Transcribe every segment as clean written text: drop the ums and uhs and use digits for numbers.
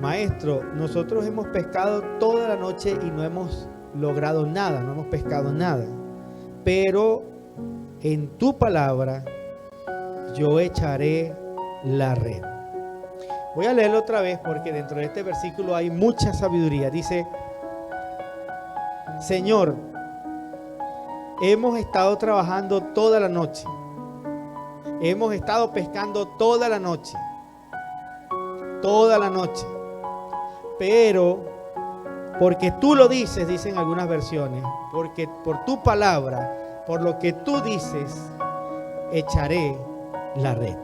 maestro, nosotros hemos pescado toda la noche y no hemos logrado nada, no hemos pescado nada. Pero en tu palabra yo echaré la red. Voy a leerlo otra vez porque dentro de este versículo hay mucha sabiduría. Dice: Señor, hemos estado trabajando toda la noche. Hemos estado pescando toda la noche. Toda la noche. Pero, porque tú lo dices, dicen algunas versiones, porque por tu palabra, por lo que tú dices, echaré la red.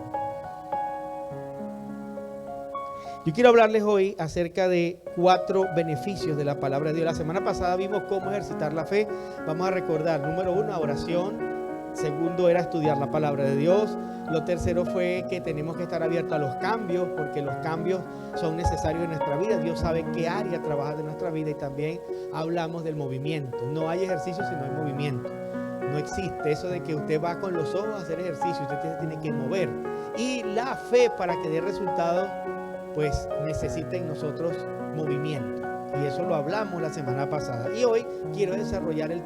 Yo quiero hablarles hoy acerca de 4 beneficios de la palabra de Dios. La semana pasada vimos cómo ejercitar la fe. Vamos a recordar: número 1, oración. Segundo era estudiar la palabra de Dios. Lo tercero fue que tenemos que estar abiertos a los cambios, porque los cambios son necesarios en nuestra vida. Dios sabe qué área trabajar de nuestra vida. Y también hablamos del movimiento. No hay ejercicio si no hay movimiento. No existe eso de que usted va con los ojos a hacer ejercicio. Usted se tiene que mover. Y la fe, para que dé resultados, pues necesita en nosotros movimiento. Y eso lo hablamos la semana pasada. Y hoy quiero desarrollar el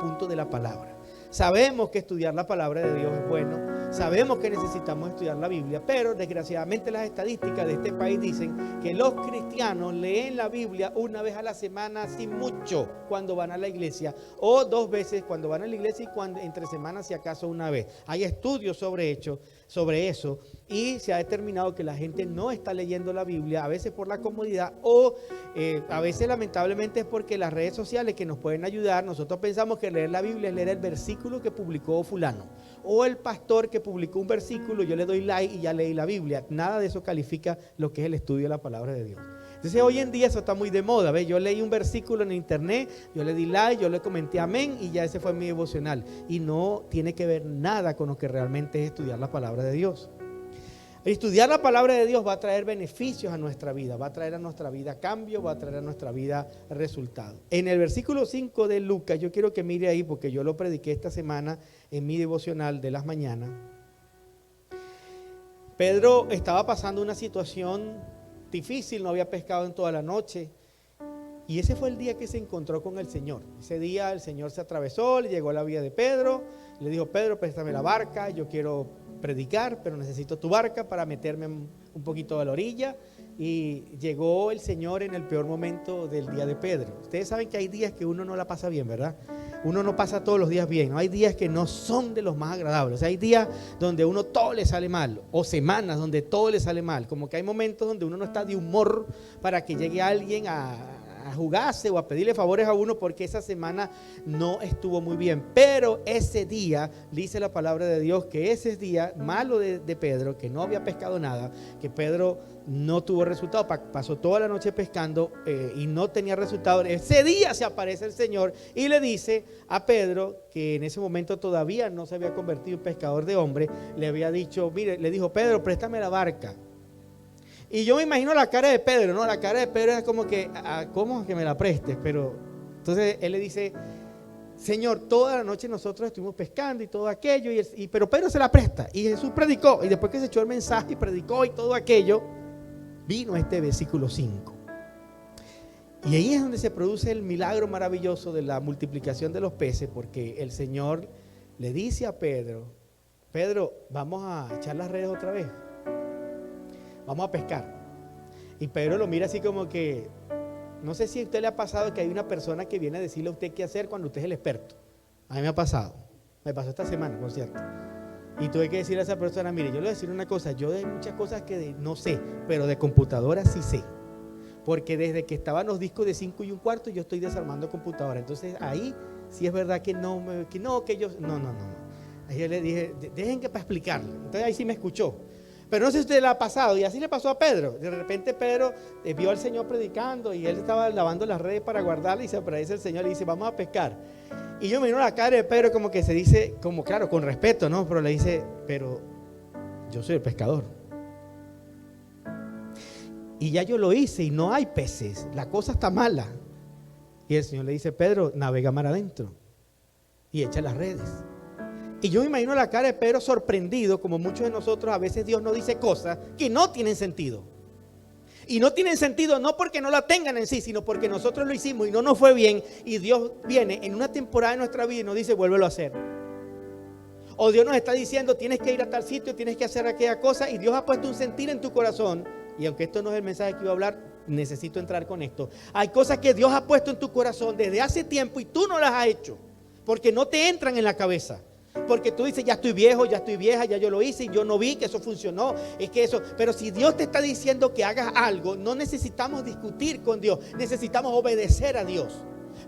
punto de la palabra. Sabemos que estudiar la palabra de Dios es bueno. Sabemos que necesitamos estudiar la Biblia. Pero desgraciadamente las estadísticas de este país dicen que los cristianos leen la Biblia una vez a la semana, así mucho, cuando van a la iglesia. O 2 veces cuando van a la iglesia, y cuando entre semanas, si acaso una vez. Hay estudios sobre eso. Y se ha determinado que la gente no está leyendo la Biblia, a veces por la comodidad o a veces lamentablemente es porque las redes sociales que nos pueden ayudar. Nosotros pensamos que leer la Biblia es leer el versículo que publicó fulano o el pastor que publicó un versículo, yo le doy like y ya leí la Biblia. Nada de eso califica lo que es el estudio de la palabra de Dios. Entonces hoy en día eso está muy de moda, ¿ves? Yo leí un versículo en internet, yo le di like, yo le comenté amén y ya ese fue mi devocional. Y no tiene que ver nada con lo que realmente es estudiar la palabra de Dios. Estudiar la palabra de Dios va a traer beneficios a nuestra vida, va a traer a nuestra vida cambio, va a traer a nuestra vida resultados. En el versículo 5 de Lucas, yo quiero que mire ahí porque yo lo prediqué esta semana en mi devocional de las mañanas. Pedro estaba pasando una situación difícil, no había pescado en toda la noche. Y ese fue el día que se encontró con el Señor. Ese día el Señor se atravesó, le llegó a la vida de Pedro, le dijo: Pedro, préstame la barca, yo quiero predicar, pero necesito tu barca para meterme un poquito a la orilla. Y llegó el Señor en el peor momento del día de Pedro. Ustedes saben que hay días que uno no la pasa bien, ¿verdad? Uno no pasa todos los días bien, ¿no? Hay días que no son de los más agradables. Hay días donde uno todo le sale mal, o semanas donde todo le sale mal. Como que hay momentos donde uno no está de humor para que llegue alguien a jugarse o a pedirle favores a uno porque esa semana no estuvo muy bien. Pero ese día, dice la palabra de Dios, que ese día malo de Pedro, que no había pescado nada, que Pedro no tuvo resultado, pasó toda la noche pescando y no tenía resultado. Ese día se aparece el Señor y le dice a Pedro, que en ese momento todavía no se había convertido en pescador de hombres, le había dicho, mire, le dijo: Pedro, préstame la barca. Y yo me imagino la cara de Pedro, ¿no? La cara de Pedro es como que, ¿cómo que me la prestes? Pero entonces él le dice: Señor, toda la noche nosotros estuvimos pescando y todo aquello, pero Pedro se la presta. Y Jesús predicó, y después que se echó el mensaje y predicó y todo aquello, vino este versículo 5. Y ahí es donde se produce el milagro maravilloso de la multiplicación de los peces, porque el Señor le dice a Pedro: Pedro, vamos a echar las redes otra vez. Vamos a pescar. Y Pedro lo mira así como que, no sé si a usted le ha pasado que hay una persona que viene a decirle a usted qué hacer cuando usted es el experto. A mí me ha pasado. Me pasó esta semana, por cierto. Y tuve que decirle a esa persona: mire, yo le voy a decir una cosa, yo de muchas cosas que no sé, pero de computadoras sí sé. Porque desde que estaban los discos de 5 1/4 yo estoy desarmando computadoras. Entonces ahí sí es verdad que no. Ahí yo le dije: dejen que para explicarle. Entonces ahí sí me escuchó. Pero no sé si usted le ha pasado, y así le pasó a Pedro. De repente Pedro vio al Señor predicando y él estaba lavando las redes para guardarlas, y se aparece el Señor y dice: vamos a pescar. Y yo me miro la cara de Pedro como que se dice, como claro, con respeto, ¿no? Pero le dice: pero yo soy el pescador. Y ya yo lo hice y no hay peces, la cosa está mala. Y el Señor le dice: Pedro, navega mar adentro y echa las redes. Y yo me imagino la cara de Pedro sorprendido, como muchos de nosotros. A veces Dios nos dice cosas que no tienen sentido. Y no tienen sentido no porque no la tengan en sí, sino porque nosotros lo hicimos y no nos fue bien. Y Dios viene en una temporada de nuestra vida y nos dice, vuélvelo a hacer. O Dios nos está diciendo, tienes que ir a tal sitio, tienes que hacer aquella cosa. Y Dios ha puesto un sentir en tu corazón. Y aunque esto no es el mensaje que iba a hablar, necesito entrar con esto. Hay cosas que Dios ha puesto en tu corazón desde hace tiempo y tú no las has hecho. Porque no te entran en la cabeza. Porque tú dices, ya estoy viejo, ya estoy vieja, ya yo lo hice y yo no vi que eso funcionó. Es que eso, pero si Dios te está diciendo que hagas algo, no necesitamos discutir con Dios, necesitamos obedecer a Dios.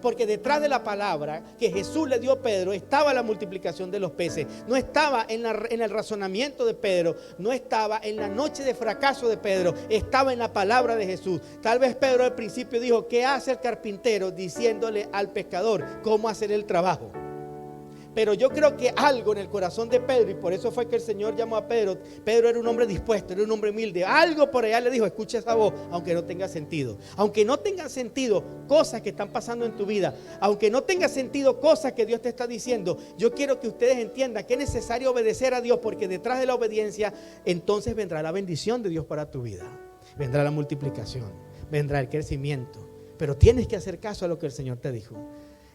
Porque detrás de la palabra que Jesús le dio a Pedro estaba la multiplicación de los peces. No estaba en el razonamiento de Pedro, no estaba en la noche de fracaso de Pedro, estaba en la palabra de Jesús. Tal vez Pedro al principio dijo, ¿qué hace el carpintero? Diciéndole al pescador cómo hacer el trabajo. Pero yo creo que algo en el corazón de Pedro, y por eso fue que el Señor llamó a Pedro. Pedro era un hombre dispuesto, era un hombre humilde. Algo por allá le dijo, escucha esa voz, aunque no tenga sentido. Aunque no tenga sentido cosas que están pasando en tu vida, aunque no tenga sentido cosas que Dios te está diciendo, yo quiero que ustedes entiendan que es necesario obedecer a Dios, porque detrás de la obediencia, entonces vendrá la bendición de Dios para tu vida. Vendrá la multiplicación, vendrá el crecimiento. Pero tienes que hacer caso a lo que el Señor te dijo.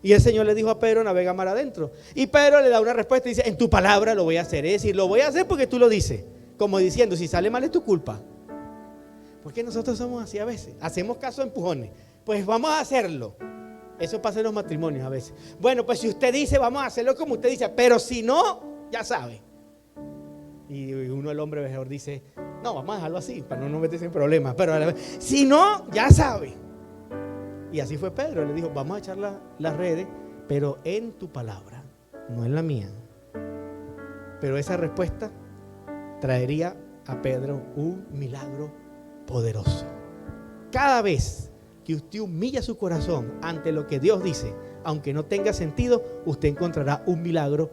Y el Señor le dijo a Pedro, navega mar adentro. Y Pedro le da una respuesta y dice, en tu palabra lo voy a hacer. Es decir, lo voy a hacer porque tú lo dices. Como diciendo, si sale mal es tu culpa. Porque nosotros somos así a veces. Hacemos caso a empujones. Pues vamos a hacerlo. Eso pasa en los matrimonios a veces. Bueno, pues si usted dice, vamos a hacerlo como usted dice. Pero si no, ya sabe. Y uno, el hombre mejor, dice, no, vamos a dejarlo así para no meterse en problemas. Pero si no, ya sabe. Y así fue Pedro, le dijo, vamos a echar las redes, pero en tu palabra, no en la mía. Pero esa respuesta traería a Pedro un milagro poderoso. Cada vez que usted humilla su corazón ante lo que Dios dice, aunque no tenga sentido, usted encontrará un milagro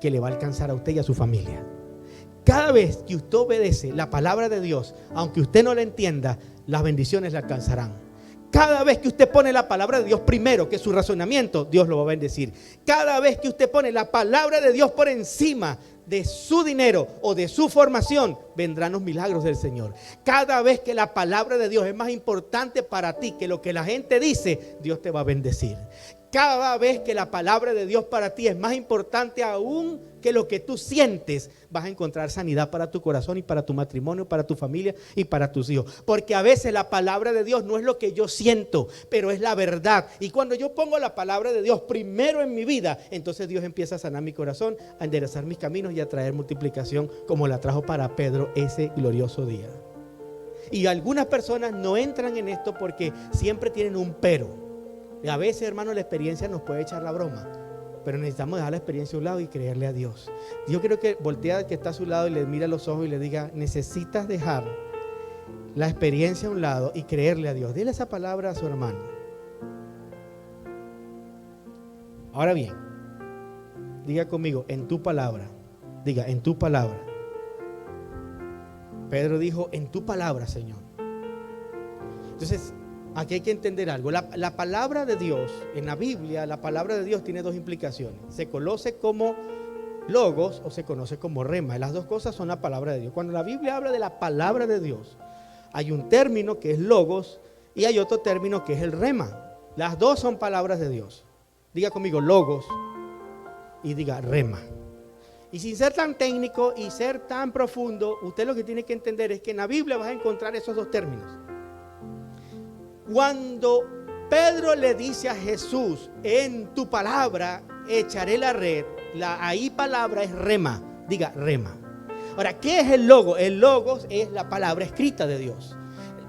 que le va a alcanzar a usted y a su familia. Cada vez que usted obedece la palabra de Dios, aunque usted no la entienda, las bendiciones le alcanzarán. Cada vez que usted pone la palabra de Dios primero que su razonamiento, Dios lo va a bendecir. Cada vez que usted pone la palabra de Dios por encima de su dinero o de su formación, vendrán los milagros del Señor. Cada vez que la palabra de Dios es más importante para ti que lo que la gente dice, Dios te va a bendecir. Cada vez que la palabra de Dios para ti es más importante aún que lo que tú sientes, vas a encontrar sanidad para tu corazón y para tu matrimonio, para tu familia y para tus hijos. Porque a veces la palabra de Dios no es lo que yo siento, pero es la verdad. Y cuando yo pongo la palabra de Dios primero en mi vida, entonces Dios empieza a sanar mi corazón, a enderezar mis caminos y a traer multiplicación como la trajo para Pedro ese glorioso día. Y algunas personas no entran en esto porque siempre tienen un pero. Y a veces, hermano, la experiencia nos puede echar la broma, pero necesitamos dejar la experiencia a un lado y creerle a Dios. Yo quiero que voltee al que está a su lado y le mire a los ojos y le diga, necesitas dejar la experiencia a un lado y creerle a Dios. Dile esa palabra a su hermano. Ahora bien, diga conmigo, en tu palabra. Diga, en tu palabra. Pedro dijo, en tu palabra, Señor. Entonces, aquí hay que entender algo. La palabra de Dios, en la Biblia, la palabra de Dios tiene dos implicaciones. Se conoce como logos o se conoce como rema. Las dos cosas son la palabra de Dios. Cuando la Biblia habla de la palabra de Dios, hay un término que es logos y hay otro término que es el rema. Las dos son palabras de Dios. Diga conmigo logos y diga rema. Y sin ser tan técnico y ser tan profundo, usted lo que tiene que entender es que en la Biblia vas a encontrar esos dos términos. Cuando Pedro le dice a Jesús, en tu palabra echaré la red, ahí palabra es rema, diga rema. Ahora, ¿qué es el logos? El logos es la palabra escrita de Dios.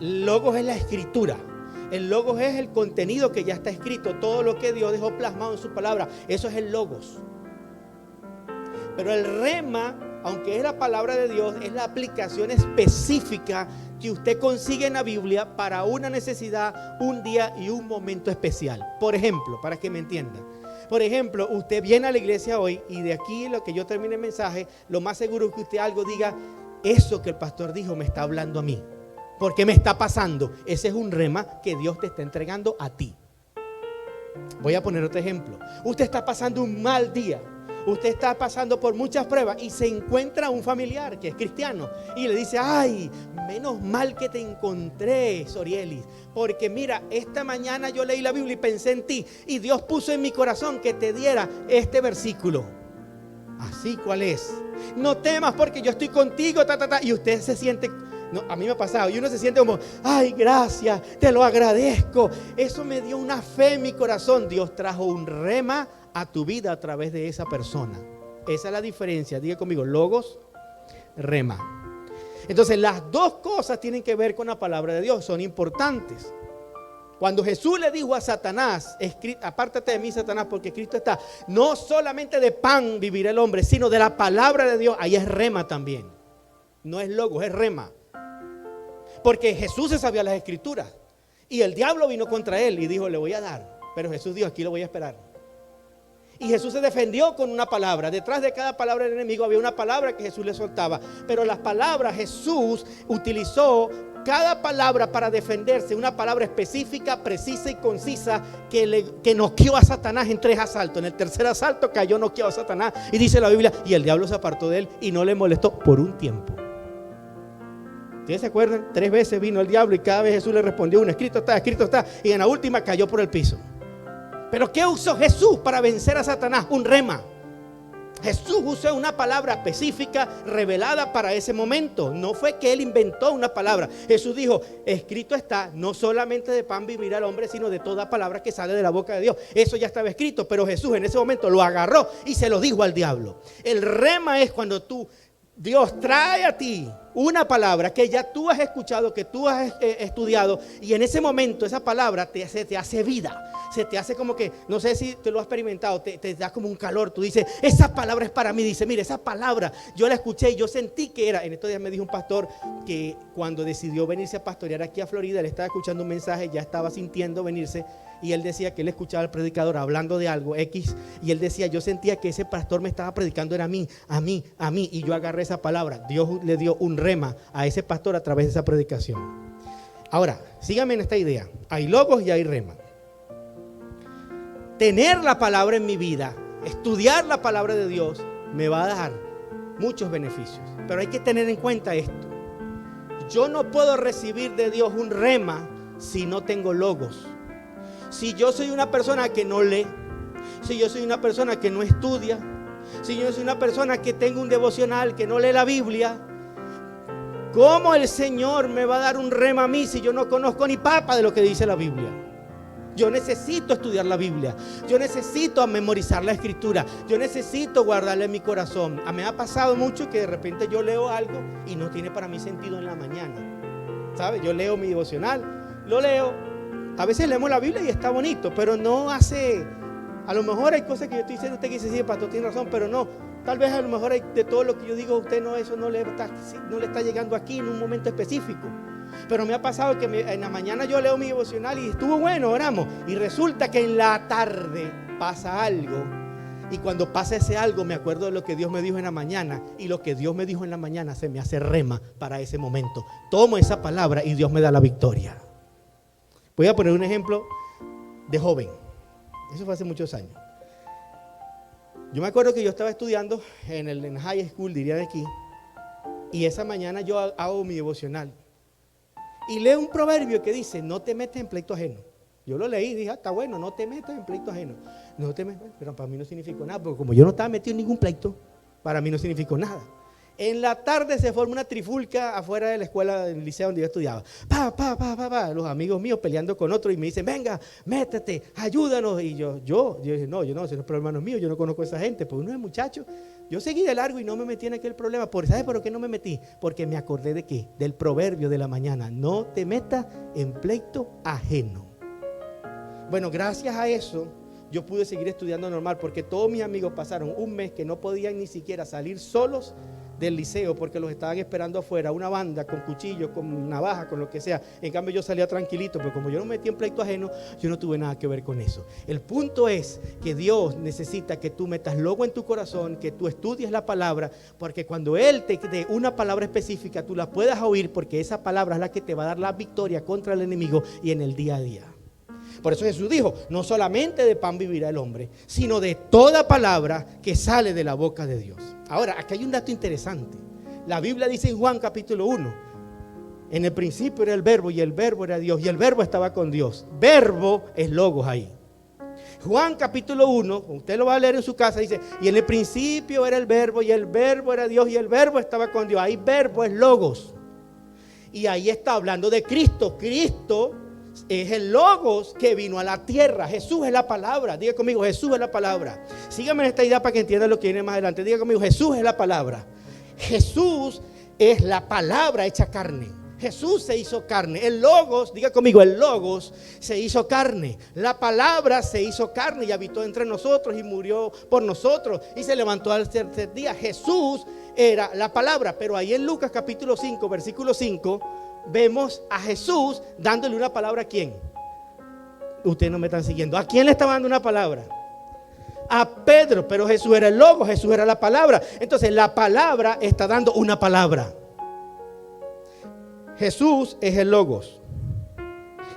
El logos es la escritura. El logos es el contenido que ya está escrito, todo lo que Dios dejó plasmado en su palabra. Eso es el logos. Pero el rema, aunque es la palabra de Dios, es la aplicación específica que usted consigue en la Biblia para una necesidad, un día y un momento especial. Por ejemplo, para que me entienda. Por ejemplo, usted viene a la iglesia hoy y de aquí lo que yo termine el mensaje, lo más seguro es que usted algo diga, eso que el pastor dijo me está hablando a mí. ¿Por qué me está pasando? Ese es un rema que Dios te está entregando a ti. Voy a poner otro ejemplo. Usted está pasando un mal día. usted está pasando por muchas pruebas y se encuentra un familiar que es cristiano y le dice: ay, menos mal que te encontré, Sorielis, porque mira, esta mañana yo leí la Biblia y pensé en ti y Dios puso en mi corazón que te diera este versículo. Así, ¿cuál es? No temas porque yo estoy contigo, y usted se siente... No, a mí me ha pasado y uno se siente como: ay, gracias, te lo agradezco. Eso me dio una fe en mi corazón. Dios trajo un rema a tu vida a través de esa persona. Esa es la diferencia. Diga conmigo: logos, rema. Entonces las dos cosas tienen que ver con la palabra de Dios, son importantes. Cuando Jesús le dijo a Satanás: apártate de mí, Satanás, porque Cristo está, no solamente de pan vivirá el hombre, sino de la palabra de Dios. Ahí es rema también. No es logos, es rema. Porque Jesús se sabía las escrituras y el diablo vino contra él y dijo: le voy a dar. Pero Jesús dijo: aquí lo voy a esperar. Y Jesús se defendió con una palabra. Detrás de cada palabra del enemigo había una palabra que Jesús le soltaba. Pero las palabras, Jesús utilizó cada palabra para defenderse. Una palabra específica, precisa y concisa que noqueó a Satanás en 3 asaltos. En el tercer asalto cayó noqueado a Satanás. Y dice la Biblia: y el diablo se apartó de él y no le molestó por un tiempo. ¿Ustedes se acuerdan? 3 veces vino el diablo y cada vez Jesús le respondió uno: escrito está. Y en la última cayó por el piso. Pero ¿qué usó Jesús para vencer a Satanás? Un rema. Jesús usó una palabra específica revelada para ese momento. No fue que él inventó una palabra. Jesús dijo: escrito está, no solamente de pan vivirá el hombre, sino de toda palabra que sale de la boca de Dios. Eso ya estaba escrito, pero Jesús en ese momento lo agarró y se lo dijo al diablo. El rema es cuando Dios trae a ti una palabra que ya tú has escuchado, que tú has estudiado, y en ese momento esa palabra se te hace vida, se te hace como que, no sé si te lo has experimentado, te da como un calor. Tú dices: esa palabra es para mí. Dice: mire, esa palabra yo la escuché y yo sentí que era. En estos días me dijo un pastor que cuando decidió venirse a pastorear aquí a Florida, él estaba escuchando un mensaje, ya estaba sintiendo venirse, y él decía que él escuchaba al predicador hablando de algo X, y él decía: yo sentía que ese pastor me estaba predicando, era a mí, y yo agarré esa palabra. Dios le dio un rema a ese pastor a través de esa predicación. Ahora, síganme en esta idea: hay logos y hay rema. Tener la palabra en mi vida, estudiar la palabra de Dios, me va a dar muchos beneficios, pero hay que tener en cuenta esto: yo no puedo recibir de Dios un rema si no tengo logos. Si yo soy una persona que no lee, si yo soy una persona que no estudia, si yo soy una persona que tengo un devocional, que no lee la Biblia, ¿cómo el Señor me va a dar un rema a mí si yo no conozco ni papa de lo que dice la Biblia? Yo necesito estudiar la Biblia, yo necesito memorizar la escritura, yo necesito guardarla en mi corazón. Me ha pasado mucho que de repente yo leo algo y no tiene para mí sentido en la mañana, ¿sabe? Yo leo mi devocional, lo leo, a veces leemos la Biblia y está bonito, pero no hace... A lo mejor hay cosas que yo estoy diciendo, usted que dice: sí, el pastor tiene razón, pero no. Tal vez a lo mejor de todo lo que yo digo, usted no, eso no le está llegando aquí en un momento específico. Pero me ha pasado que en la mañana yo leo mi devocional y estuvo bueno, oramos, y resulta que en la tarde pasa algo, y cuando pasa ese algo me acuerdo de lo que Dios me dijo en la mañana, y lo que Dios me dijo en la mañana se me hace rema para ese momento. Tomo esa palabra y Dios me da la victoria. Voy a poner un ejemplo de joven. Eso fue hace muchos años. Yo me acuerdo que yo estaba estudiando en high school, diría de aquí, y esa mañana yo hago mi devocional y leo un proverbio que dice: no te metas en pleito ajeno. Yo lo leí y dije: está bueno, no te metas en pleito ajeno. No te metas, pero para mí no significó nada, porque como yo no estaba metido en ningún pleito, para mí no significó nada. En la tarde se forma una trifulca afuera de la escuela del liceo donde yo estudiaba. Los amigos míos peleando con otros y me dicen: venga, métete, ayúdanos. Y yo dije: no, ese no es problema no es mío, yo no conozco a esa gente. Pues uno es muchacho. Yo seguí de largo y no me metí en aquel problema. ¿Sabes por qué no me metí? Porque me acordé de qué, del proverbio de la mañana: no te metas en pleito ajeno. Bueno, gracias a eso yo pude seguir estudiando normal, porque todos mis amigos pasaron un mes que no podían ni siquiera salir solos del liceo porque los estaban esperando afuera, una banda con cuchillos, con navaja, con lo que sea. En cambio yo salía tranquilito, pero como yo no me metí en pleito ajeno, yo no tuve nada que ver con eso. El punto es que Dios necesita que tú metas logo en tu corazón, que tú estudies la palabra, porque cuando Él te dé una palabra específica, tú la puedas oír, porque esa palabra es la que te va a dar la victoria contra el enemigo y en el día a día. Por eso Jesús dijo, no solamente de pan vivirá el hombre, sino de toda palabra que sale de la boca de Dios. Ahora, aquí hay un dato interesante. La Biblia dice en Juan capítulo 1, en el principio era el verbo y el verbo era Dios y el verbo estaba con Dios. Verbo es logos ahí. Juan capítulo 1, usted lo va a leer en su casa, dice, y en el principio era el verbo y el verbo era Dios y el verbo estaba con Dios. Ahí verbo es logos. Y ahí está hablando de Cristo. Cristo es el logos que vino a la tierra. Jesús es la palabra. Diga conmigo, Jesús es la palabra. Síganme en esta idea para que entiendan lo que viene más adelante. Diga conmigo, Jesús es la palabra. Jesús es la palabra hecha carne. Jesús se hizo carne. El logos, diga conmigo, el logos se hizo carne. La palabra se hizo carne y habitó entre nosotros y murió por nosotros y se levantó al tercer día. Jesús era la palabra. Pero ahí en Lucas capítulo 5, versículo 5, vemos a Jesús dándole una palabra. ¿A quién? Ustedes no me están siguiendo. ¿A quién le estaba dando una palabra? A Pedro. Pero Jesús era el logos, Jesús era la palabra. Entonces la palabra está dando una palabra. Jesús es el logos.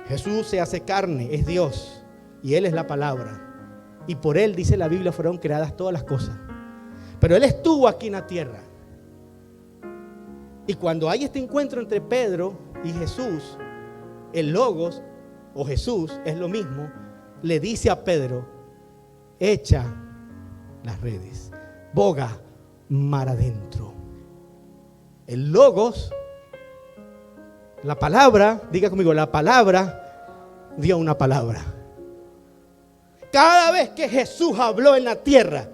Jesús se hace carne, es Dios y Él es la palabra. Y por Él, dice la Biblia, fueron creadas todas las cosas. Pero Él estuvo aquí en la tierra. Y cuando hay este encuentro entre Pedro y Jesús, el logos o Jesús es lo mismo, le dice a Pedro, echa las redes, boga mar adentro. El logos, la palabra, diga conmigo, la palabra dio una palabra. Cada vez que Jesús habló en la tierra,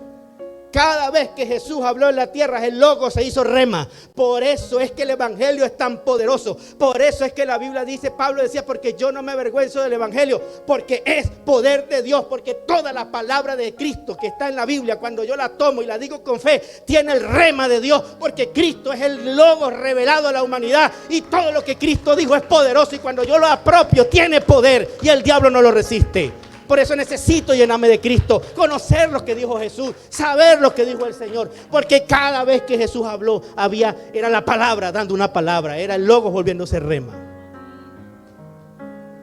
cada vez que Jesús habló en la tierra, el logos se hizo rema. Por eso es que el evangelio es tan poderoso. Por eso es que la Biblia dice, Pablo decía, porque yo no me avergüenzo del evangelio, porque es poder de Dios, porque toda la palabra de Cristo que está en la Biblia, cuando yo la tomo y la digo con fe, tiene el rema de Dios, porque Cristo es el logos revelado a la humanidad y todo lo que Cristo dijo es poderoso, y cuando yo lo apropio tiene poder y el diablo no lo resiste. Por eso necesito llenarme de Cristo, conocer lo que dijo Jesús, saber lo que dijo el Señor. Porque cada vez que Jesús habló, era la palabra dando una palabra, era el logos volviéndose rema.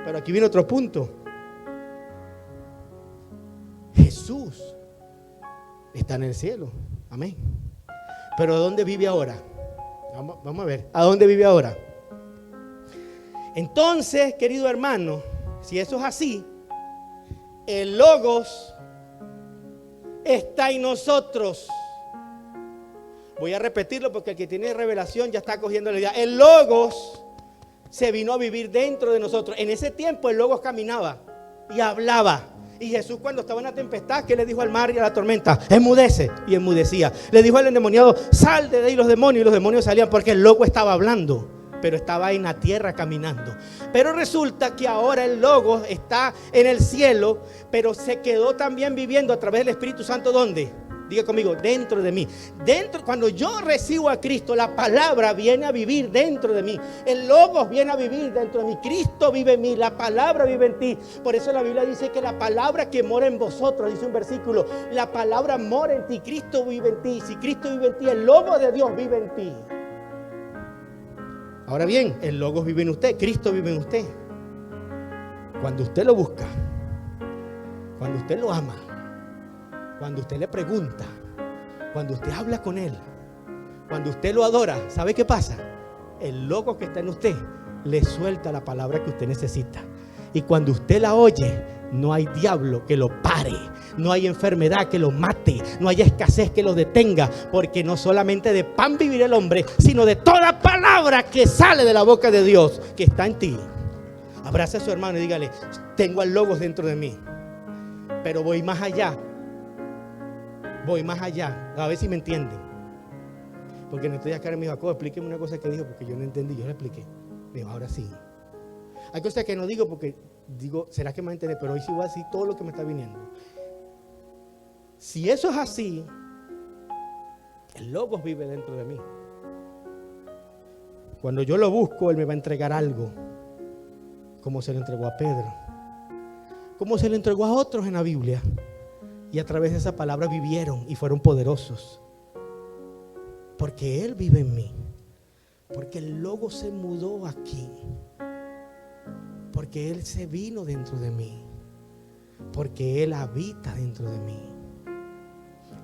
Pero aquí viene otro punto. Jesús está en el cielo, amén. Pero ¿dónde vive ahora? Vamos a ver, ¿a dónde vive ahora? Entonces, querido hermano, si eso es así, el logos está en nosotros. Voy a repetirlo porque el que tiene revelación ya está cogiendo la idea. El logos se vino a vivir dentro de nosotros. En ese tiempo el logos caminaba y hablaba. Y Jesús, cuando estaba en la tempestad, ¿qué le dijo al mar y a la tormenta? Enmudece, y enmudecía. Le dijo al endemoniado, sal de ahí los demonios, y los demonios salían, porque el logos estaba hablando, pero estaba en la tierra caminando. Pero resulta que ahora el logos está en el cielo, pero se quedó también viviendo a través del Espíritu Santo. ¿Dónde? Diga conmigo, dentro de mí. Dentro, cuando yo recibo a Cristo, la palabra viene a vivir dentro de mí. El logos viene a vivir dentro de mí. Cristo vive en mí, la palabra vive en ti. Por eso la Biblia dice que la palabra que mora en vosotros, dice un versículo, la palabra mora en ti, Cristo vive en ti. Si Cristo vive en ti, el logos de Dios vive en ti. Ahora bien, el logos vive en usted, Cristo vive en usted. Cuando usted lo busca, cuando usted lo ama, cuando usted le pregunta, cuando usted habla con Él, cuando usted lo adora, ¿sabe qué pasa? El logos que está en usted le suelta la palabra que usted necesita. Y cuando usted la oye, no hay diablo que lo pare, no hay enfermedad que lo mate, no hay escasez que lo detenga, porque no solamente de pan vivirá el hombre, sino de toda palabra que sale de la boca de Dios, que está en ti. Abraza a su hermano y dígale, tengo al logos dentro de mí, pero voy más allá. Voy más allá, a ver si me entienden. Porque en estos días Karen me dijo, explíqueme una cosa que dijo, porque yo no entendí. Yo le expliqué. Me dijo, ahora sí. Hay cosas que no digo porque digo, ¿será que me va a entender? Pero hoy sí voy a decir todo lo que me está viniendo. Si eso es así, el logos vive dentro de mí. Cuando yo lo busco, Él me va a entregar algo, como se lo entregó a Pedro, como se lo entregó a otros en la Biblia. Y a través de esa palabra vivieron y fueron poderosos. Porque Él vive en mí. Porque el logos se mudó aquí. Porque Él se vino dentro de mí. porque Él habita dentro de mí.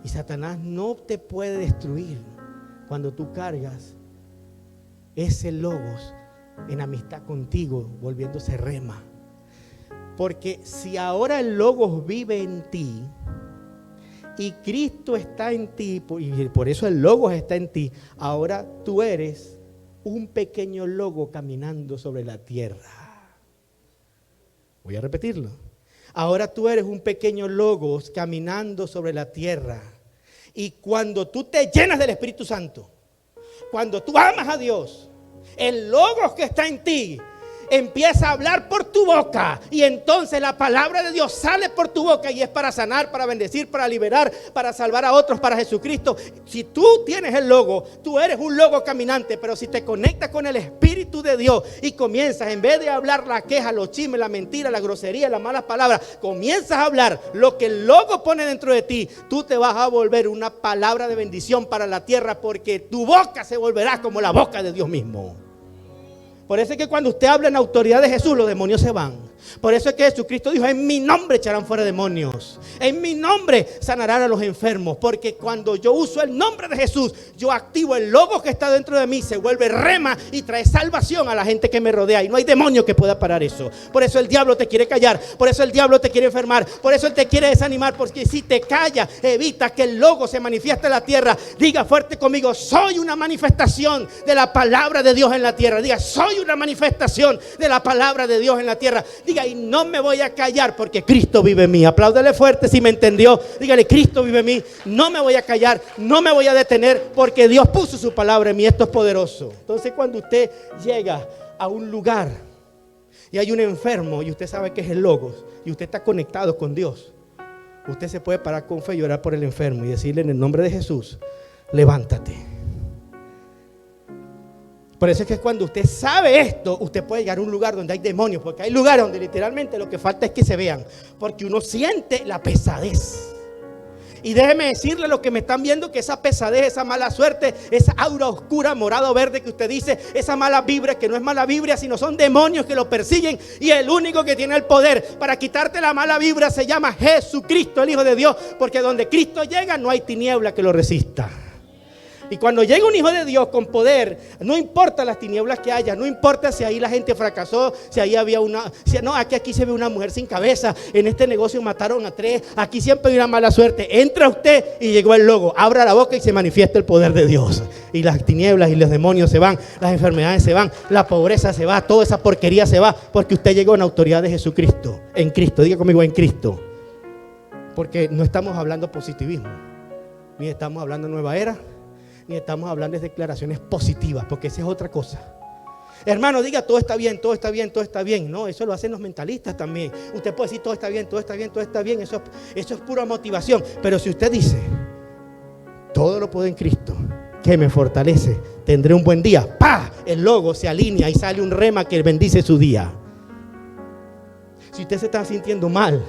Y Satanás no te puede destruir cuando tú cargas ese logos en amistad contigo, volviéndose rema. Porque si ahora el logos vive en ti y Cristo está en ti, y por eso el logos está en ti, ahora tú eres un pequeño logo caminando sobre la tierra. Voy a repetirlo. Ahora tú eres un pequeño logos caminando sobre la tierra. Y cuando tú te llenas del Espíritu Santo, cuando tú amas a Dios, el logos que está en ti empieza a hablar por tu boca, y entonces la palabra de Dios sale por tu boca, y es para sanar, para bendecir, para liberar, para salvar a otros, para Jesucristo. Si tú tienes el logo, tú eres un logo caminante. Pero si te conectas con el Espíritu de Dios y comienzas, en vez de hablar la queja, los chismes, la mentira, la grosería, las malas palabras, comienzas a hablar lo que el logo pone dentro de ti, tú te vas a volver una palabra de bendición para la tierra, porque tu boca se volverá como la boca de Dios mismo. Por eso es que cuando usted habla en autoridad de Jesús, los demonios se van. Por eso es que Jesucristo dijo: en mi nombre echarán fuera demonios, en mi nombre sanarán a los enfermos. Porque cuando yo uso el nombre de Jesús, yo activo el logo que está dentro de mí, se vuelve rema y trae salvación a la gente que me rodea. Y no hay demonio que pueda parar eso. Por eso el diablo te quiere callar, por eso el diablo te quiere enfermar, por eso él te quiere desanimar. Porque si te calla, evita que el logo se manifieste en la tierra. Diga fuerte conmigo: soy una manifestación de la palabra de Dios en la tierra. Diga: soy una manifestación de la palabra de Dios en la tierra. Diga: y no me voy a callar porque Cristo vive en mí. Apláudele fuerte si me entendió. Dígale: Cristo vive en mí. No me voy a callar, no me voy a detener, porque Dios puso su palabra en mí. Esto es poderoso. Entonces, cuando usted llega a un lugar y hay un enfermo y usted sabe que es el logos y usted está conectado con Dios, usted se puede parar con fe y orar por el enfermo y decirle: en el nombre de Jesús, levántate. Por eso es que cuando usted sabe esto, usted puede llegar a un lugar donde hay demonios. Porque hay lugares donde literalmente lo que falta es que se vean, porque uno siente la pesadez. Y déjeme decirle, lo que me están viendo, que esa pesadez, esa mala suerte, esa aura oscura, morado, verde que usted dice, esa mala vibra, que no es mala vibra, sino son demonios que lo persiguen. Y el único que tiene el poder para quitarte la mala vibra se llama Jesucristo, el Hijo de Dios. Porque donde Cristo llega no hay tiniebla que lo resista. Y cuando llega un hijo de Dios con poder, no importa las tinieblas que haya, no importa si ahí la gente fracasó, si ahí había aquí se ve una mujer sin cabeza, en este negocio mataron a 3, aquí siempre hay una mala suerte. Entra usted y llegó el logo, abra la boca y se manifiesta el poder de Dios. Y las tinieblas y los demonios se van, las enfermedades se van, la pobreza se va, toda esa porquería se va, porque usted llegó en autoridad de Jesucristo, en Cristo. Diga conmigo: en Cristo. Porque no estamos hablando positivismo, ni estamos hablando nueva era, ni estamos hablando de declaraciones positivas, porque esa es otra cosa. Hermano, diga: todo está bien, todo está bien, todo está bien. No, eso lo hacen los mentalistas también. Usted puede decir: todo está bien, todo está bien, todo está bien. Eso es pura motivación. Pero si usted dice: todo lo puedo en Cristo que me fortalece, tendré un buen día, ¡pah! El logo se alinea y sale un rema que bendice su día. Si usted se está sintiendo mal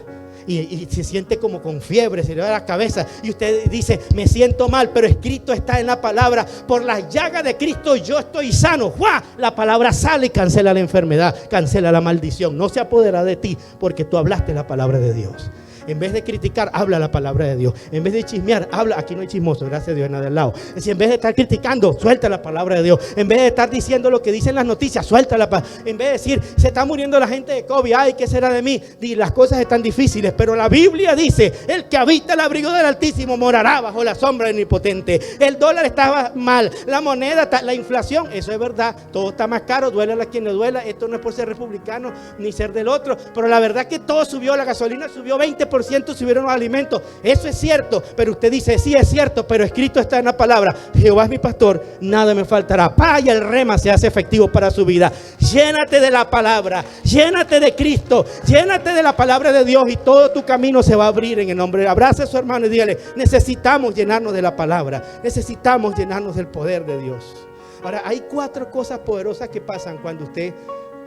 y se siente como con fiebre, se le da la cabeza y usted dice: me siento mal, pero escrito está en la palabra: por las llagas de Cristo yo estoy sano. ¡Fua! La palabra sale y cancela la enfermedad, cancela la maldición. No se apodera de ti porque tú hablaste la palabra de Dios. En vez de criticar, habla la palabra de Dios. En vez de chismear, habla. Aquí no hay chismoso, gracias a Dios, en nada del lado. Es decir, en vez de estar criticando, suelta la palabra de Dios. En vez de estar diciendo lo que dicen las noticias, suelta la palabra. En vez de decir: se está muriendo la gente de COVID, ay, ¿qué será de mí? Y las cosas están difíciles, pero la Biblia dice: el que habita el abrigo del Altísimo morará bajo la sombra del Omnipotente. El dólar estaba mal, la moneda, la inflación, eso es verdad, todo está más caro, duele a quien le duela. Esto no es por ser republicano ni ser del otro, pero la verdad que todo subió. La gasolina subió 20%, subieron los alimentos, eso es cierto. Pero usted dice: sí, es cierto, pero escrito está en la palabra: Jehová es mi pastor, nada me faltará. Y el rema se hace efectivo para su vida. Llénate de la palabra, llénate de Cristo, llénate de la palabra de Dios, y todo tu camino se va a abrir en el nombre. Abraza a su hermano y dígale: necesitamos llenarnos de la palabra, necesitamos llenarnos del poder de Dios. Ahora, hay 4 cosas poderosas que pasan cuando usted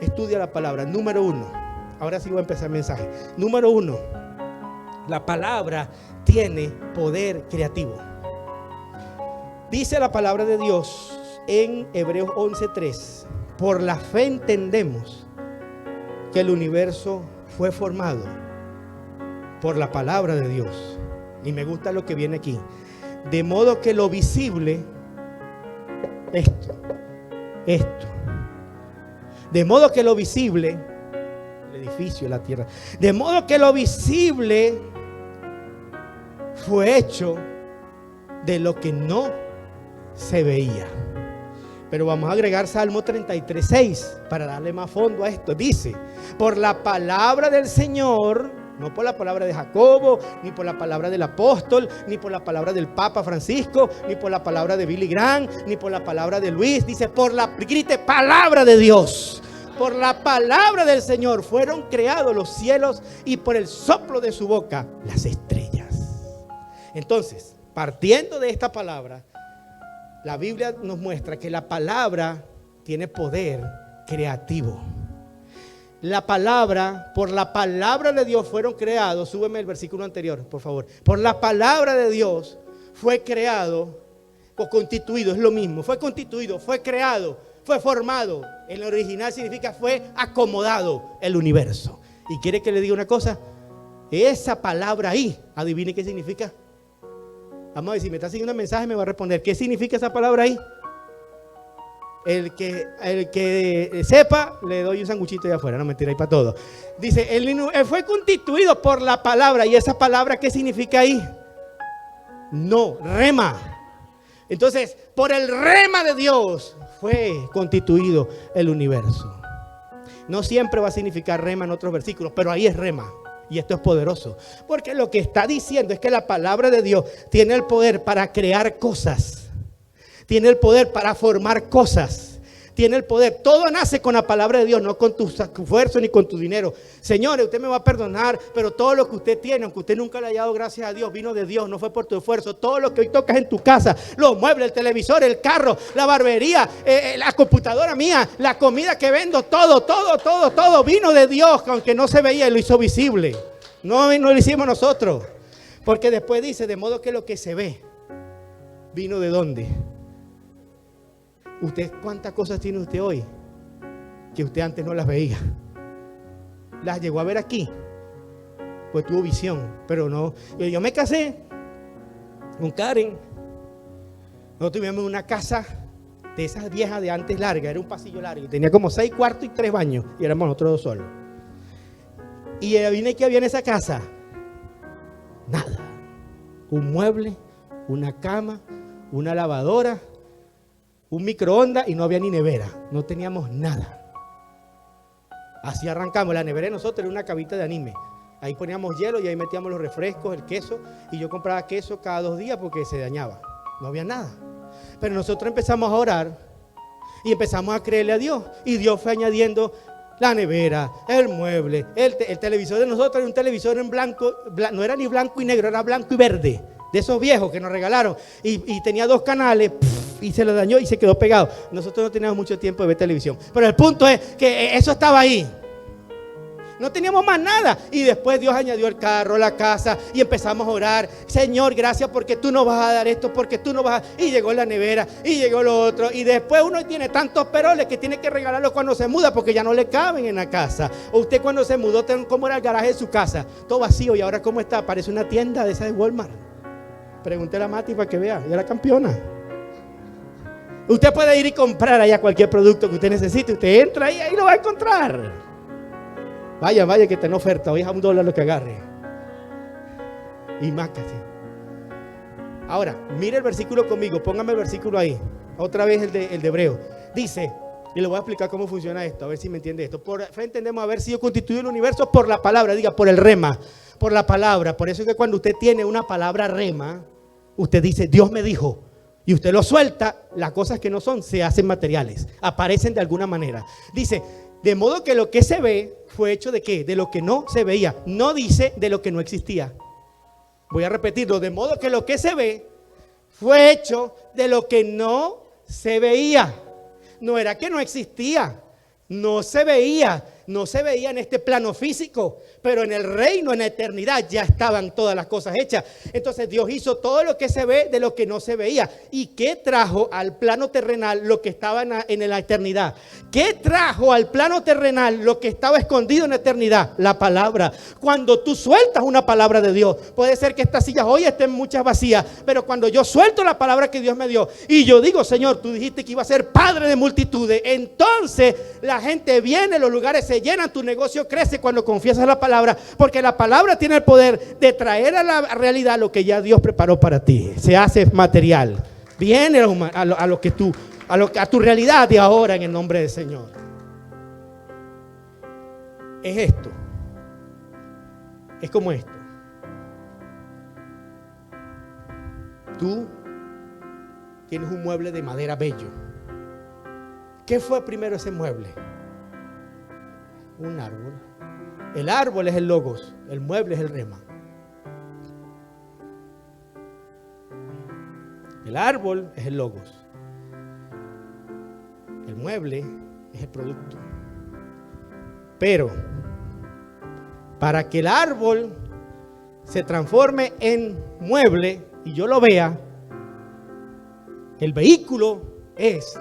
estudia la palabra. Número 1, ahora sí voy a empezar el mensaje. Número 1, la palabra tiene poder creativo. Dice la palabra de Dios en Hebreos 11:3: por la fe entendemos que el universo fue formado por la palabra de Dios. Y me gusta lo que viene aquí. De modo que lo visible, esto. De modo que lo visible, el edificio, la tierra. De modo que lo visible fue hecho de lo que no se veía. Pero vamos a agregar Salmo 33:6 para darle más fondo a esto. Dice, por la palabra del Señor, no por la palabra de Jacobo, ni por la palabra del apóstol, ni por la palabra del Papa Francisco, ni por la palabra de Billy Graham, ni por la palabra de Luis. Dice, grite, palabra de Dios. Por la palabra del Señor fueron creados los cielos y por el soplo de su boca las estrellas. Entonces, partiendo de esta palabra, la Biblia nos muestra que la palabra tiene poder creativo. La palabra, por la palabra de Dios fueron creados. Súbeme el versículo anterior, por favor. Por la palabra de Dios fue creado o constituido, es lo mismo. Fue constituido, fue creado, fue formado. En el original significa fue acomodado el universo. ¿Y quiere que le diga una cosa? Esa palabra ahí, adivine qué significa. Vamos a ver, si me está siguiendo el mensaje me va a responder. ¿Qué significa esa palabra ahí? El que sepa, le doy un sanguchito de afuera. No, mentira, ahí para todo. Dice, él fue constituido por la palabra. ¿Y esa palabra qué significa ahí? No, rema. Entonces, por el rema de Dios fue constituido el universo. No siempre va a significar rema en otros versículos, pero ahí es rema. Y esto es poderoso, porque lo que está diciendo es que la palabra de Dios tiene el poder para crear cosas, tiene el poder para formar cosas, tiene el poder. Todo nace con la palabra de Dios, no con tu esfuerzo ni con tu dinero. Señores, usted me va a perdonar, pero todo lo que usted tiene, aunque usted nunca le haya dado gracias a Dios, vino de Dios, no fue por tu esfuerzo. Todo lo que hoy tocas en tu casa, los muebles, el televisor, el carro, la barbería, la computadora mía, la comida que vendo, todo vino de Dios, aunque no se veía y lo hizo visible. No lo hicimos nosotros, porque después dice, de modo que lo que se ve, vino de ¿dónde? Usted, ¿cuántas cosas tiene usted hoy que usted antes no las veía? Las llegó a ver aquí, pues tuvo visión, pero no. Yo me casé con Karen. Nosotros tuvimos una casa de esas viejas de antes larga, era un pasillo largo, tenía como 6 cuartos y 3 baños, y éramos nosotros 2 solos. Y vine que había en esa casa, nada. Un mueble, una cama, una lavadora, un microondas y no había ni nevera. No teníamos nada. Así arrancamos. La nevera de nosotros era una cabita de anime. Ahí poníamos hielo y ahí metíamos los refrescos, el queso. Y yo compraba queso cada 2 días porque se dañaba. No había nada. Pero nosotros empezamos a orar y empezamos a creerle a Dios. Y Dios fue añadiendo la nevera, el mueble, el televisor de nosotros era un televisor en blanco. No era ni blanco y negro, era blanco y verde. De esos viejos que nos regalaron. Y tenía 2 canales. Y se lo dañó y se quedó pegado. Nosotros no teníamos mucho tiempo de ver televisión. Pero el punto es que eso estaba ahí. No teníamos más nada. Y después Dios añadió el carro, la casa. Y empezamos a orar. Señor, gracias porque tú nos vas a dar esto. Porque tú nos vas a... Y llegó la nevera. Y llegó lo otro. Y después uno tiene tantos peroles que tiene que regalarlos cuando se muda. Porque ya no le caben en la casa. O usted cuando se mudó, ¿cómo era el garaje de su casa? Todo vacío. Y ahora ¿cómo está? Parece una tienda de esa de Walmart. Pregúntele a Mati para que vea. Ella era campeona. Usted puede ir y comprar allá cualquier producto que usted necesite. Usted entra ahí lo va a encontrar. Vaya que está en oferta. Hoy es a $1 lo que agarre. Y más casi. Ahora, mire el versículo conmigo. Póngame el versículo ahí. Otra vez el de Hebreo. Dice, y le voy a explicar cómo funciona esto. A ver si me entiende esto. Entendemos haber sido constituido el universo por la palabra. Diga, por el rema. Por la palabra. Por eso es que cuando usted tiene una palabra rema, usted dice, Dios me dijo. Y usted lo suelta, las cosas que no son se hacen materiales, aparecen de alguna manera. Dice, de modo que lo que se ve fue hecho de ¿qué? De lo que no se veía. No dice de lo que no existía. Voy a repetirlo, de modo que lo que se ve fue hecho de lo que no se veía. No era que no existía, no se veía. no se veía en este plano físico, pero en el reino, en la eternidad, ya estaban todas las cosas hechas. Entonces Dios hizo todo lo que se ve de lo que no se veía. ¿Y qué trajo al plano terrenal lo que estaba en la eternidad? ¿Qué trajo al plano terrenal lo que estaba escondido en la eternidad? La palabra. Cuando tú sueltas una palabra de Dios, puede ser que estas sillas hoy estén muchas vacías, pero cuando yo suelto la palabra que Dios me dio y yo digo, Señor, tú dijiste que iba a ser padre de multitudes, entonces la gente viene, los lugares se llenan, tu negocio crece cuando confiesas la palabra, porque la palabra tiene el poder de traer a la realidad lo que ya Dios preparó para ti. Se hace material, viene a tu realidad de ahora en el nombre del Señor. Es esto, es como esto. Tú tienes un mueble de madera bello. ¿Qué fue primero ese mueble? Un árbol. El árbol es el logos, el mueble es el rema. El árbol es el logos. El mueble es el producto. Pero para que el árbol se transforme en mueble y yo lo vea, el vehículo es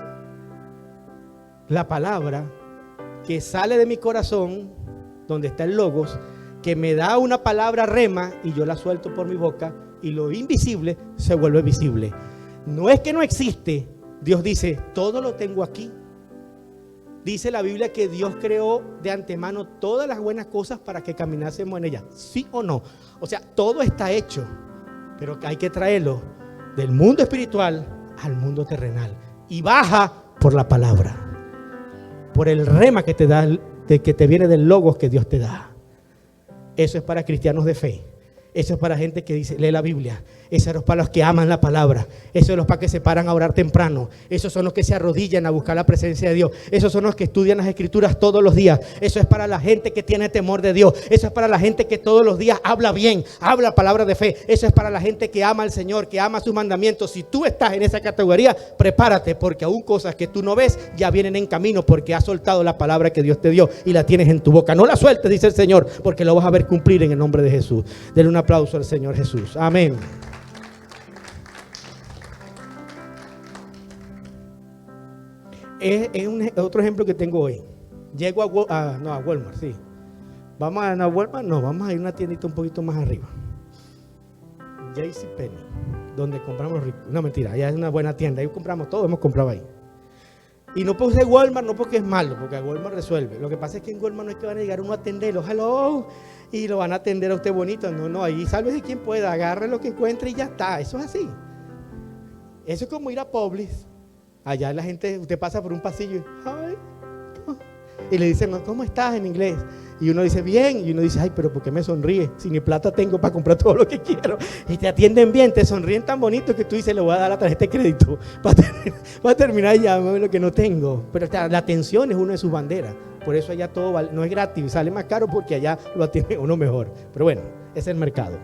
la palabra que sale de mi corazón, donde está el logos, que me da una palabra rema y yo la suelto por mi boca y lo invisible se vuelve visible. No es que no existe. Dios dice, todo lo tengo aquí. Dice la Biblia que Dios creó de antemano todas las buenas cosas para que caminásemos en ellas. ¿Sí o no? O sea, todo está hecho, pero hay que traerlo del mundo espiritual al mundo terrenal. Y baja por la palabra, por el rema que te da, que te viene del logos que Dios te da. Eso es para cristianos de fe. Eso es para gente que dice, lee la Biblia. Eso es para los que aman la palabra. Eso es los para que se paran a orar temprano. Esos son los que se arrodillan a buscar la presencia de Dios. Esos son los que estudian las escrituras todos los días. Eso es para la gente que tiene temor de Dios. Eso es para la gente que todos los días habla bien, habla palabra de fe. Eso es para la gente que ama al Señor, que ama sus mandamientos. Si tú estás en esa categoría, prepárate, porque aún cosas que tú no ves ya vienen en camino, porque has soltado la palabra que Dios te dio y la tienes en tu boca. No la sueltes, dice el Señor, porque lo vas a ver cumplir en el nombre de Jesús. Denle un aplauso al Señor Jesús. Amén. Es otro ejemplo que tengo hoy. Llego a Walmart, sí. Vamos a Walmart, no, vamos a ir a una tiendita un poquito más arriba. JCPenney, donde compramos rico. No, mentira, allá es una buena tienda, ahí compramos todo, hemos comprado ahí. Y no puse Walmart, no porque es malo, porque Walmart resuelve. Lo que pasa es que en Walmart no es que van a llegar uno a atenderlo, hello, y lo van a atender a usted bonito. No, ahí sálvese quien pueda, agarre lo que encuentre y ya está. Eso es así. Eso es como ir a Publix. Allá la gente, usted pasa por un pasillo y le dicen, ¿cómo estás? En inglés. Y uno dice, bien. Y uno dice, ay, pero ¿por qué me sonríe? Si ni plata tengo para comprar todo lo que quiero. Y te atienden bien, te sonríen tan bonito que tú dices, le voy a dar la tarjeta de crédito para terminar ya lo que no tengo. Pero la atención es una de sus banderas. Por eso allá todo no es gratis, sale más caro porque allá lo atiende uno mejor. Pero bueno, es el mercado.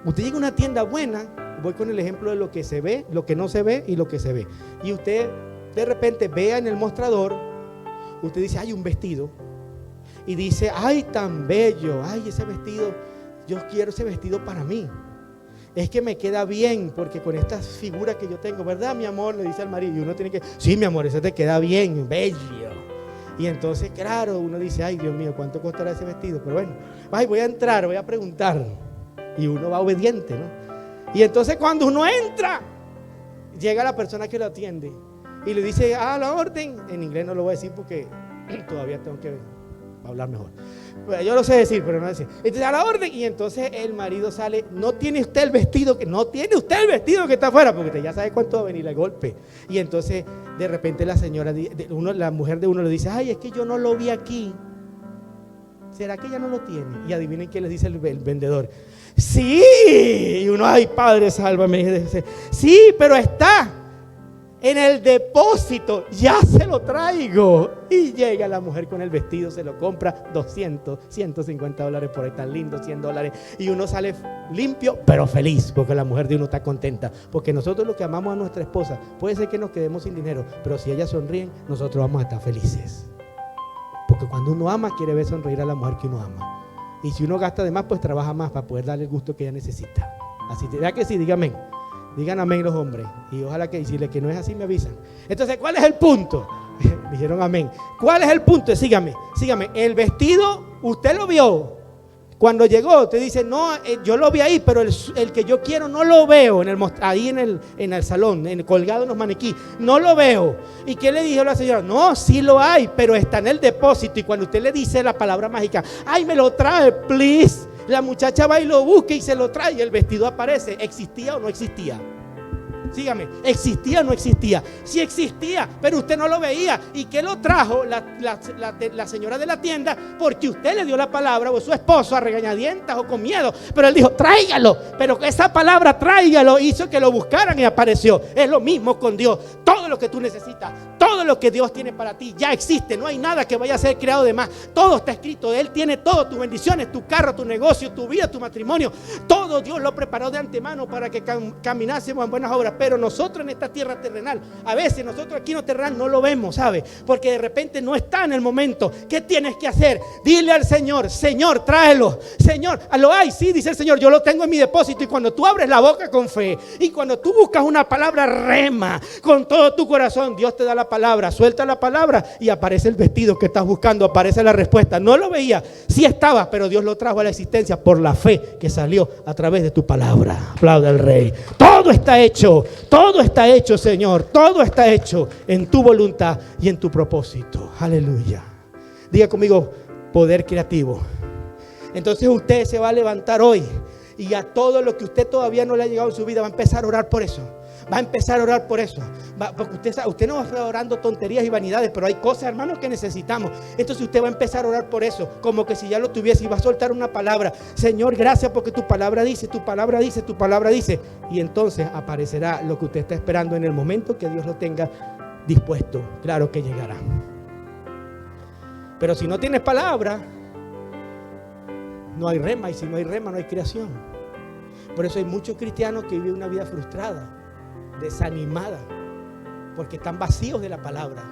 Usted llega a una tienda buena, voy con el ejemplo de lo que se ve, lo que no se ve y lo que se ve. Y usted de repente vea en el mostrador, usted dice, hay un vestido. Y dice, ay, tan bello, ay, ese vestido, yo quiero ese vestido para mí. Es que me queda bien, porque con estas figuras que yo tengo, ¿verdad, mi amor? Le dice al marido, y uno tiene que, sí, mi amor, ese te queda bien, bello. Y entonces, claro, uno dice, ay, Dios mío, ¿cuánto costará ese vestido? Pero bueno, ay, voy a entrar, voy a preguntar. Y uno va obediente, ¿no? Y entonces cuando uno entra, llega la persona que lo atiende y le dice, a la orden. En inglés no lo voy a decir porque todavía tengo que hablar mejor. Yo lo sé decir, pero no decir. Entonces, a la orden. Y entonces el marido sale, no tiene usted el vestido que está afuera, porque usted ya sabe cuánto va a venir el golpe. Y entonces de repente la señora, la mujer de uno le dice, ay, es que yo no lo vi aquí. ¿Será que ella no lo tiene? Y adivinen qué les dice el vendedor. Sí. Y uno, ay, Padre, sálvame. Sí, pero está en el depósito, ya se lo traigo. Y llega la mujer con el vestido, se lo compra, 200, 150 dólares por ahí, tan lindo, 100 dólares. Y uno sale limpio, pero feliz, porque la mujer de uno está contenta. Porque nosotros los que amamos a nuestra esposa, puede ser que nos quedemos sin dinero, pero si ellas sonríen, nosotros vamos a estar felices. porque cuando uno ama quiere ver sonreír a la mujer que uno ama. Y si uno gasta de más, pues trabaja más para poder darle el gusto que ella necesita. Así, ¿verdad que sí? Digan amén. Digan amén los hombres. Y ojalá que decirle que no es así me avisan. Entonces, ¿cuál es el punto? Dijeron amén. ¿Cuál es el punto? Sígame. El vestido, usted lo vio. Cuando llegó, te dice, no, yo lo vi ahí, pero el que yo quiero no lo veo ahí en el salón, colgado en los maniquí. No lo veo. ¿Y qué le dijo la señora? No, sí lo hay, pero está en el depósito. Y cuando usted le dice la palabra mágica, ay, me lo trae, please. La muchacha va y lo busca y se lo trae y el vestido aparece. ¿Existía o no existía? Sígame, ¿existía o no existía? Sí existía, pero usted no lo veía. ¿Y qué lo trajo la señora de la tienda? Porque usted le dio la palabra, o su esposo, a regañadientas o con miedo. Pero él dijo, tráigalo. Pero esa palabra, tráigalo, hizo que lo buscaran y apareció. Es lo mismo con Dios. Todo lo que tú necesitas, todo lo que Dios tiene para ti, ya existe. No hay nada que vaya a ser creado de más. Todo está escrito. Él tiene todo, tus bendiciones, tu carro, tu negocio, tu vida, tu matrimonio. Todo Dios lo preparó de antemano para que caminásemos en buenas obras. Pero nosotros en esta tierra terrenal, a veces nosotros aquí en lo terrenal no lo vemos, ¿sabe? Porque de repente no está en el momento. ¿Qué tienes que hacer? Dile al Señor, Señor, tráelo. Señor, lo hay, sí, dice el Señor, yo lo tengo en mi depósito. Y cuando tú abres la boca con fe, y cuando tú buscas una palabra rema con todo tu corazón, Dios te da la palabra, suelta la palabra y aparece el vestido que estás buscando, aparece la respuesta. No lo veía, sí estaba, pero Dios lo trajo a la existencia por la fe que salió a través de tu palabra. Aplauda al Rey. Todo está hecho, Señor, todo está hecho en tu voluntad y en tu propósito. Aleluya. Diga conmigo, poder creativo. Entonces usted se va a levantar hoy y a todo lo que usted todavía no le ha llegado en su vida va a empezar a orar por eso. Va a empezar a orar por eso. Porque usted no va a estar orando tonterías y vanidades, pero hay cosas, hermanos, que necesitamos. Entonces usted va a empezar a orar por eso, como que si ya lo tuviese, y va a soltar una palabra. Señor, gracias porque tu palabra dice, tu palabra dice, tu palabra dice. Y entonces aparecerá lo que usted está esperando en el momento que Dios lo tenga dispuesto. Claro que llegará. Pero si no tienes palabra, no hay rema. Y si no hay rema, no hay creación. Por eso hay muchos cristianos que viven una vida frustrada, desanimada, porque están vacíos de la palabra.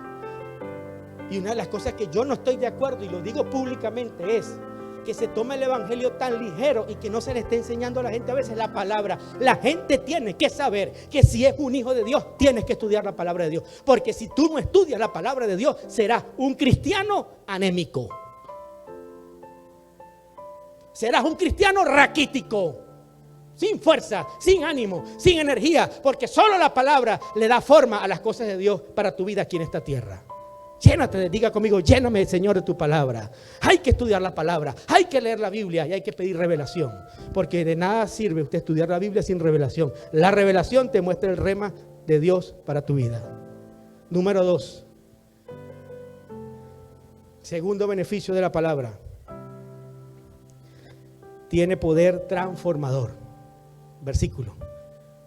Y una de las cosas que yo no estoy de acuerdo, y lo digo públicamente, es que se toma el evangelio tan ligero y que no se le esté enseñando a la gente a veces la palabra. La gente tiene que saber que si es un hijo de Dios, tienes que estudiar la palabra de Dios, porque si tú no estudias la palabra de Dios, serás un cristiano anémico, serás un cristiano raquítico, sin fuerza, sin ánimo, sin energía, porque solo la palabra le da forma a las cosas de Dios para tu vida aquí en esta tierra. Llénate, diga conmigo, lléname, Señor, de tu palabra. Hay que estudiar la palabra, hay que leer la Biblia y hay que pedir revelación, porque de nada sirve usted estudiar la Biblia sin revelación. La revelación te muestra el rema de Dios para tu vida. Número 2, segundo beneficio de la palabra: tiene poder transformador. Versículo,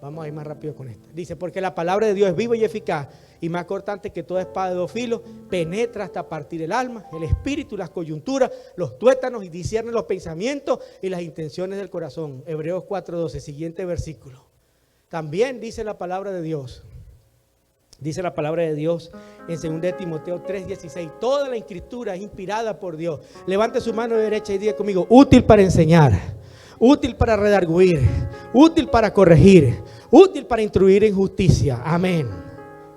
vamos a ir más rápido con esto. Dice, porque la palabra de Dios es viva y eficaz y más cortante que toda espada de dos filos, penetra hasta partir el alma, el espíritu, las coyunturas, los tuétanos, y discierne los pensamientos y las intenciones del corazón. Hebreos 4:12, siguiente versículo. También dice la palabra de Dios. Dice la palabra de Dios en 2 Timoteo 3:16. Toda la escritura es inspirada por Dios. Levante su mano derecha y diga conmigo, útil para enseñar, útil para redarguir, útil para corregir, útil para instruir en justicia. Amén.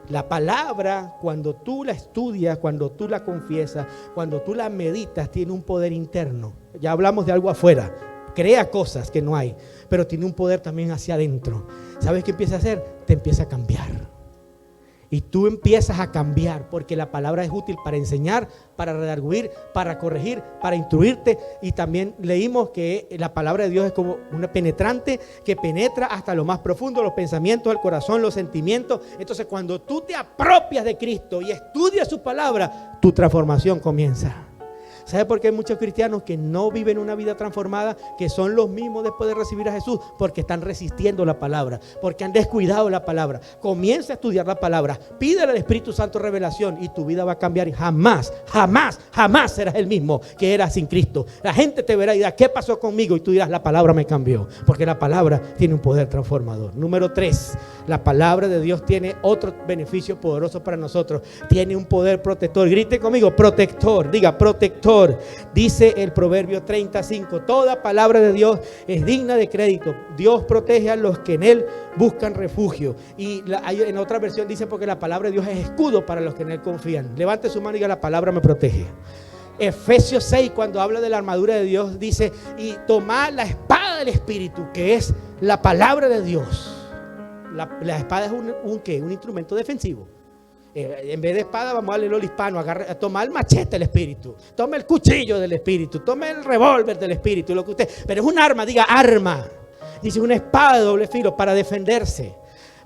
La palabra, cuando tú la estudias, cuando tú la confiesas, cuando tú la meditas, tiene un poder interno. Ya hablamos de algo afuera, crea cosas que no hay, pero tiene un poder también hacia adentro. ¿Sabes qué empieza a hacer? Te empieza a cambiar. Y tú empiezas a cambiar, porque la palabra es útil para enseñar, para redarguir, para corregir, para instruirte. Y también leímos que la palabra de Dios es como una penetrante que penetra hasta lo más profundo, los pensamientos, el corazón, los sentimientos. Entonces, cuando tú te apropias de Cristo y estudias su palabra, tu transformación comienza. ¿Sabe por qué hay muchos cristianos que no viven una vida transformada, que son los mismos después de recibir a Jesús? Porque están resistiendo la palabra, porque han descuidado la palabra. Comienza a estudiar la palabra, pídele al Espíritu Santo revelación y tu vida va a cambiar y jamás, jamás, jamás serás el mismo que eras sin Cristo. La gente te verá y dirá, ¿qué pasó conmigo? Y tú dirás, la palabra me cambió, porque la palabra tiene un poder transformador. Número 3, la palabra de Dios tiene otro beneficio poderoso para nosotros. Tiene un poder protector. Grite conmigo, protector. Diga, protector. Dice el Proverbio 35, toda palabra de Dios es digna de crédito. Dios protege a los que en Él buscan refugio. Y en otra versión dice, porque la palabra de Dios es escudo para los que en Él confían. Levante su mano y diga, la palabra me protege. Efesios 6, cuando habla de la armadura de Dios, dice, y tomad la espada del Espíritu, que es la palabra de Dios. La espada es un instrumento defensivo. En vez de espada, vamos a leerlo al hispano. Toma el machete del Espíritu, toma el cuchillo del Espíritu, toma el revólver del Espíritu, lo que usted. Pero es un arma, diga arma. Dice una espada de doble filo para defenderse.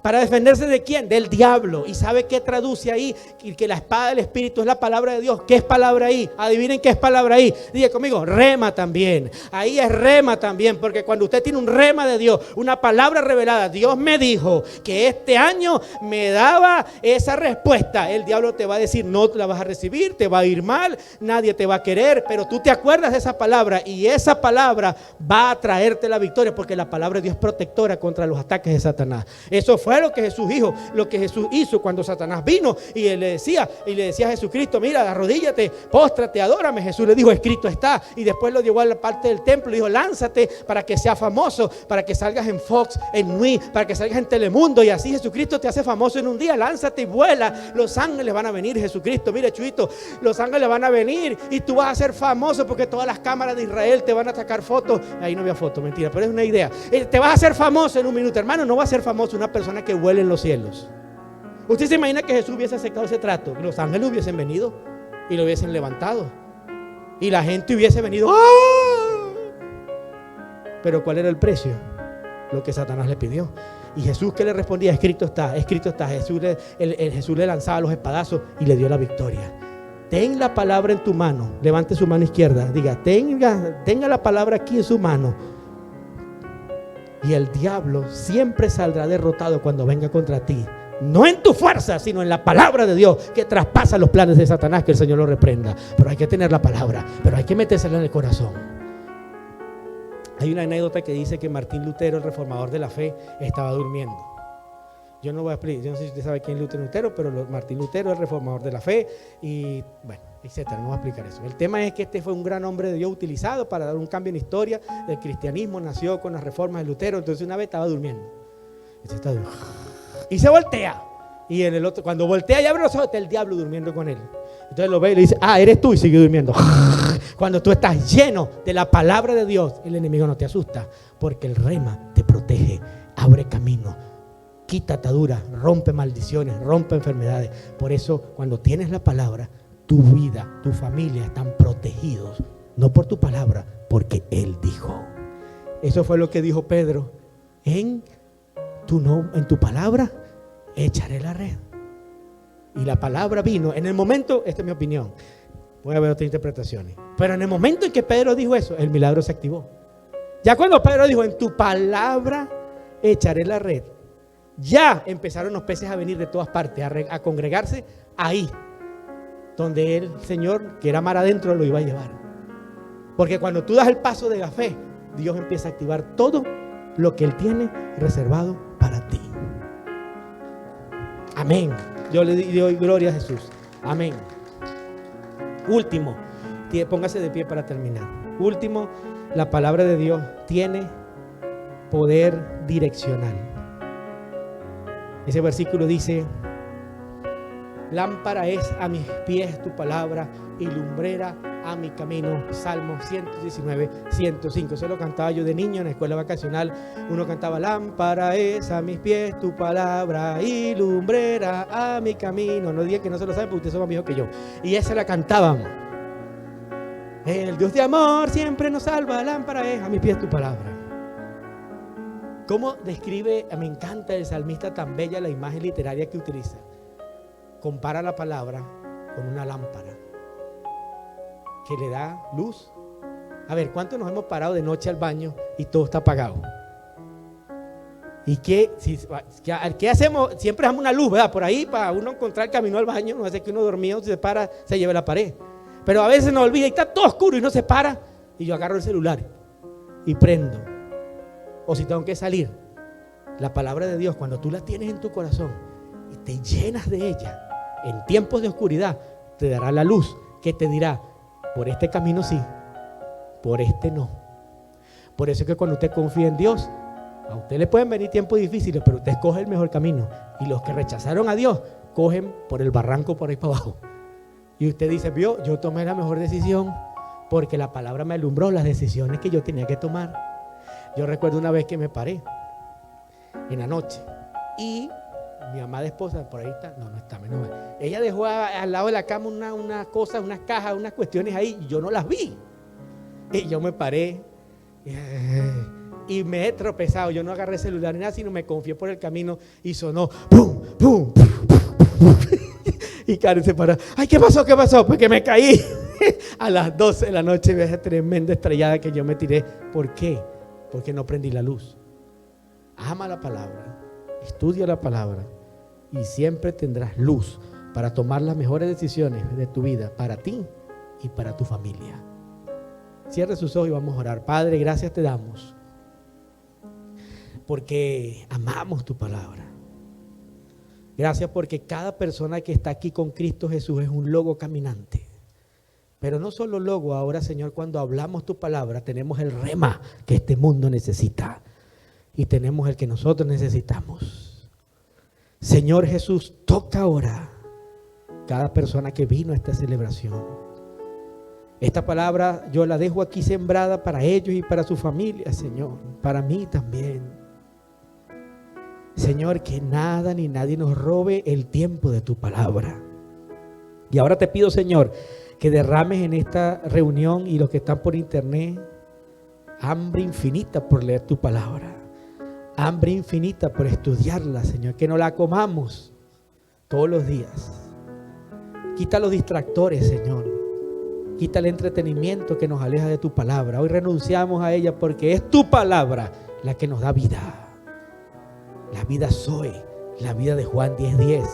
¿Para defenderse de quién? Del diablo. ¿Y sabe qué traduce ahí? Que la espada del Espíritu es la palabra de Dios. ¿Qué es palabra ahí? Adivinen qué es palabra ahí. Diga conmigo, rema también. Ahí es rema también, porque cuando usted tiene un rema de Dios, una palabra revelada, Dios me dijo que este año me daba esa respuesta. El diablo te va a decir, no la vas a recibir, te va a ir mal, nadie te va a querer, pero tú te acuerdas de esa palabra y esa palabra va a traerte la victoria, porque la palabra de Dios es protectora contra los ataques de Satanás. Eso fue lo que Jesús dijo, lo que Jesús hizo cuando Satanás vino y él le decía a Jesucristo, mira, arrodíllate, póstrate, adórame. Jesús le dijo, escrito está. Y después lo llevó a la parte del templo y dijo, lánzate para que sea famoso, para que salgas en Fox, en Nui, para que salgas en Telemundo. Y así Jesucristo te hace famoso en un día. Lánzate y vuela. Los ángeles van a venir, Jesucristo. Mire, Chuito, los ángeles van a venir y tú vas a ser famoso, porque todas las cámaras de Israel te van a sacar fotos. Ahí no había fotos, mentira, pero es una idea. Te vas a hacer famoso en un minuto. Hermano, no va a ser famoso una persona que vuela en los cielos. Usted se imagina que Jesús hubiese aceptado ese trato, los ángeles hubiesen venido y lo hubiesen levantado y la gente hubiese venido. ¡Ah! Pero ¿cuál era el precio? Lo que Satanás le pidió. Y Jesús, ¿qué le respondía? Escrito está, escrito está. Jesús le lanzaba los espadazos y le dio la victoria. Ten la palabra en tu mano. Levante su mano izquierda. Diga, tenga la palabra aquí en su mano. Y el diablo siempre saldrá derrotado cuando venga contra ti. No en tu fuerza, sino en la palabra de Dios, que traspasa los planes de Satanás. Que el Señor lo reprenda. Pero hay que tener la palabra, pero hay que metérsela en el corazón. Hay una anécdota que dice que Martín Lutero, el reformador de la fe, estaba durmiendo. Yo no voy a explicar, yo no sé si usted sabe quién es Lutero, pero Martín Lutero, el reformador de la fe, y bueno, etcétera, no voy a explicar eso. El tema es que este fue un gran hombre de Dios utilizado para dar un cambio en la historia del cristianismo. Nació con las reformas de Lutero. Entonces una vez estaba durmiendo y se voltea, y en el otro, cuando voltea y abre los ojos, está el diablo durmiendo con él. Entonces lo ve y le dice, eres tú, y sigue durmiendo. Cuando tú estás lleno de la palabra de Dios, el enemigo no te asusta, porque el rema te protege, abre camino, quita ataduras, rompe maldiciones, rompe enfermedades. Por eso, cuando tienes la palabra, tu vida, tu familia están protegidos, no por tu palabra, porque Él dijo. Eso fue lo que dijo Pedro: en tu palabra echaré la red. Y la palabra vino en el momento. Esta es mi opinión, puede haber otras interpretaciones, pero en el momento en que Pedro dijo eso, el milagro se activó. Ya cuando Pedro dijo, en tu palabra echaré la red, ya empezaron los peces a venir de todas partes, a congregarse ahí donde el Señor, que era mar adentro, lo iba a llevar. Porque cuando tú das el paso de la fe, Dios empieza a activar todo lo que Él tiene reservado para ti. Amén. Yo le doy gloria a Jesús. Amén. Último, póngase de pie para terminar. Último, la palabra de Dios tiene poder direccional. Ese versículo dice: lámpara es a mis pies tu palabra y lumbrera a mi camino. Salmo 119, 105. Eso lo cantaba yo de niño en la escuela vacacional. Uno cantaba: lámpara es a mis pies tu palabra y lumbrera a mi camino. No diga que no se lo saben, porque ustedes son más viejos que yo. Y esa la cantábamos. El Dios de amor siempre nos salva. Lámpara es a mis pies tu palabra. ¿Cómo describe? Me encanta el salmista, tan bella la imagen literaria que utiliza. Compara la palabra con una lámpara. que le da luz. A ver, ¿cuántos nos hemos parado de noche al baño y todo está apagado? ¿Y qué hacemos? Siempre dejamos una luz, ¿verdad? Por ahí para uno encontrar el camino al baño. No hace que uno dormido se para, se lleve la pared. Pero a veces nos olvida y está todo oscuro y no se para. Y yo agarro el celular y prendo. O si tengo que salir, la palabra de Dios, cuando tú la tienes en tu corazón y te llenas de ella, en tiempos de oscuridad, te dará la luz que te dirá, por este camino sí, por este no. Por eso es que cuando usted confía en Dios, a usted le pueden venir tiempos difíciles, pero usted escoge el mejor camino. Y los que rechazaron a Dios, cogen por el barranco por ahí para abajo. Y usted dice, vio, yo tomé la mejor decisión porque la palabra me alumbró las decisiones que yo tenía que tomar. Yo recuerdo una vez que me paré en la noche y mi amada esposa, por ahí está, no está, menos mal. Ella dejó al lado de la cama una cosa, unas cajas, unas cuestiones ahí, y yo no las vi. Y yo me paré y me he tropezado. Yo no agarré el celular ni nada, sino me confié por el camino y sonó ¡pum! ¡Pum! ¡Pum! ¡Pum! Y Karen se paró. ¡Ay, qué pasó! ¿Qué pasó? Pues que me caí. A las 12 de la noche ve esa tremenda estrellada que yo me tiré. ¿Por qué? Porque no prendí la luz. Ama la palabra, estudia la palabra y siempre tendrás luz para tomar las mejores decisiones de tu vida, para ti y para tu familia. Cierre sus ojos y vamos a orar. Padre, gracias te damos porque amamos tu palabra. Gracias porque cada persona que está aquí con Cristo Jesús es un logo caminante. Pero no solo logo, ahora Señor, cuando hablamos tu palabra tenemos el rema que este mundo necesita y tenemos el que nosotros necesitamos. Señor Jesús, toca ahora cada persona que vino a esta celebración. Esta palabra yo la dejo aquí sembrada para ellos y para su familia, Señor, para mí también. Señor, que nada ni nadie nos robe el tiempo de tu palabra. Y ahora te pido, Señor, que derrames en esta reunión y los que están por internet hambre infinita por leer tu palabra, hambre infinita por estudiarla, Señor, que no la comamos todos los días. Quita los distractores, Señor, quita el entretenimiento que nos aleja de tu palabra. Hoy renunciamos a ella porque es tu palabra la que nos da vida, la vida Zoe, la vida de Juan 10:10.